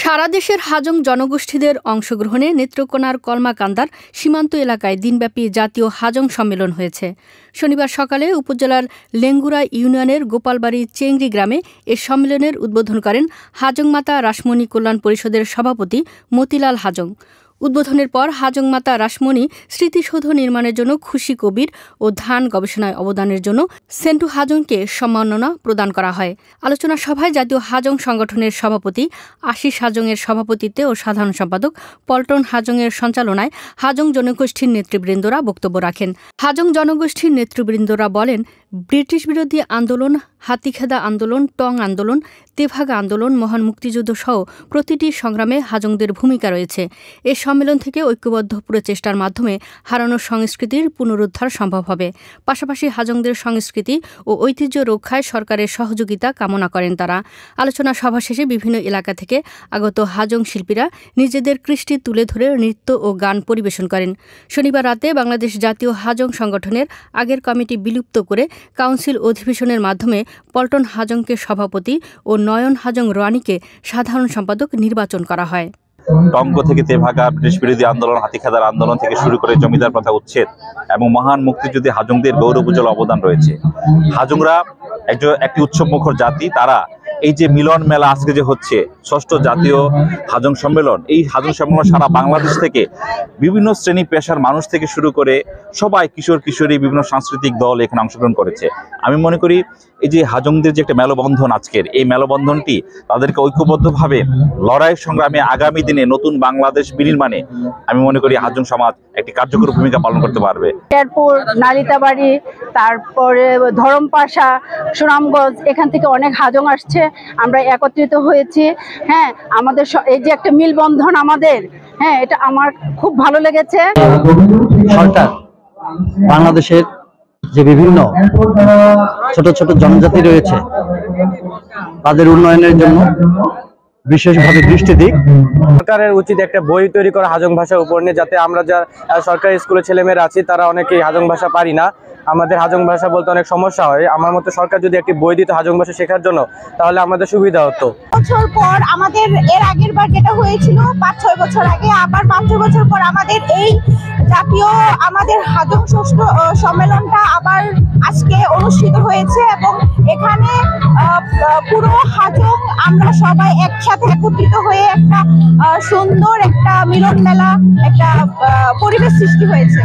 সারা দেশের হাজং জনগোষ্ঠীদের অংশগ্রহণে নেত্রকোনার কলমাকান্দার সীমান্ত এলাকায় দিনব্যাপী জাতীয় হাজং সম্মেলন হয়েছে। শনিবার সকালে উপজেলার লেঙ্গুরা ইউনিয়নের গোপালবাড়ি চেংড়ি গ্রামে এ সম্মেলনের উদ্বোধন করেন হাজং মাতা রাসমণি কল্যাণ পরিষদের সভাপতি মতিলাল হাজং। উদ্বোধনের পর হাজং মাতা রাসমণি স্মৃতিসৌধ নির্মাণের জন্য খুশি কবির ও ধান গবেষণায় অবদানের জন্য সেন্টু হাজংকে সম্মাননা প্রদান করা হয়। আলোচনা সভায় জাতীয় হাজং সংগঠনের সভাপতি আশিস হাজংয়ের সভাপতিত্বে ও সাধারণ সম্পাদক পল্টন হাজংয়ের সঞ্চালনায় হাজং জনগোষ্ঠীর নেতৃবৃন্দরা বক্তব্য রাখেন। হাজং জনগোষ্ঠীর নেতৃবৃন্দরা বলেন, ব্রিটিশ বিরোধী আন্দোলন, হাতিখেদা আন্দোলন, টং আন্দোলন, তেভাগা আন্দোলন, মহান মুক্তিযুদ্ধ সহ প্রতিটি সংগ্রামে হাজংদের ভূমিকা রয়েছে। এ সম্মেলন থেকে ঐক্যবদ্ধ প্রচেষ্টার মাধ্যমে হারানো সংস্কৃতির পুনরুদ্ধার সম্ভব হবে। পাশাপাশি হাজংদের সংস্কৃতি ও ঐতিহ্য রক্ষায় সরকারের সহযোগিতা কামনা করেন তারা। আলোচনা সভা শেষে বিভিন্ন এলাকা থেকে আগত হাজং শিল্পীরা নিজেদের কৃষ্টি তুলে ধরে নৃত্য ও গান পরিবেশন করেন। শনিবার রাতে বাংলাদেশ জাতীয় হাজং সংগঠনের আগের কমিটি বিলুপ্ত করে কাউন্সিল অধিবেশনের মাধ্যমে পল্টন হাজংকে সভাপতি ও নয়ন হাজং রানীকে সাধারণ সম্পাদক নির্বাচন করা হয়। টঙ্গ থেকে তেভাগা, ব্রিটিশ বিরোধী আন্দোলন, হাতিখেদার আন্দোলন থেকে শুরু করে জমিদার প্রথা উচ্ছেদ এবং মহান মুক্তিযুদ্ধে হাজংদের গৌরব উজ্জ্বল অবদান রয়েছে। হাজংরা একটি উৎসবমুখর জাতি। তারা এই যে মিলন মেলা আজকে যে হচ্ছে ষষ্ঠ জাতীয় হাজং সম্মেলন, এই হাজং সম্মেলন সারা বাংলাদেশ থেকে বিভিন্ন শ্রেণী পেশার মানুষ থেকে শুরু করে সবাই, কিশোর কিশোরী, বিভিন্ন সাংস্কৃতিক দল এখানে অংশগ্রহণ করেছে। আমি মনে করি এই যে হাজংদের যে একটা মেলবন্ধন, আজকের এই মেলবন্ধনটি তাদেরকে ঐক্যবদ্ধভাবে লড়াই সংগ্রামে আগামী দিনে নতুন বাংলাদেশ বিনির্মাণে আমি মনে করি হাজং সমাজ একটি কার্যকর ভূমিকা পালন করতে পারবে। শেরপুর, নালিতাবাড়ি, তারপরে ধরমপাশা, সুনামগঞ্জ, এখান থেকে অনেক হাজং আসছে। আমরা একত্রিত হয়েছি। হ্যাঁ, আমাদের এই যে একটা মিলবন্ধন আমাদের, হ্যাঁ, এটা আমার খুব ভালো লেগেছে। সরকার বাংলাদেশের যে বিভিন্ন ছোট ছোট জনজাতি রয়েছে তাদের উন্নয়নের জন্য বিশেষভাবে দৃষ্টি দিক। সরকারের উচিত একটা বই তৈরি করা হাজং ভাষার উপর নিয়ে, যাতে আমরা যা সরকারি স্কুলের ছেলেমেয়েরা আছি তারা অনেকেই হাজং ভাষা পারি না। আমাদের হাজং ভাষা বলতে অনেক সমস্যা হয়। আমার মতে সরকার যদি একটি বই দিত হাজং ভাষা শেখার জন্য, তাহলে আমাদের সুবিধা হতো। বছর পর আমাদের এর আগের বার যেটা হয়েছিল 5-6 বছর আগে, আবার 5-6 বছর পর আমাদের এই জাতীয় আমাদের হাজং ষষ্ঠ সম্মেলনটা আবার আজকে অনুষ্ঠিত হয়েছে এবং এখানে পুরো হাজং আমরা সবাই একসাথে একত্রিত হয়ে একটা সুন্দর একটা মিলন মেলা, একটা পরিবেশ সৃষ্টি হয়েছে।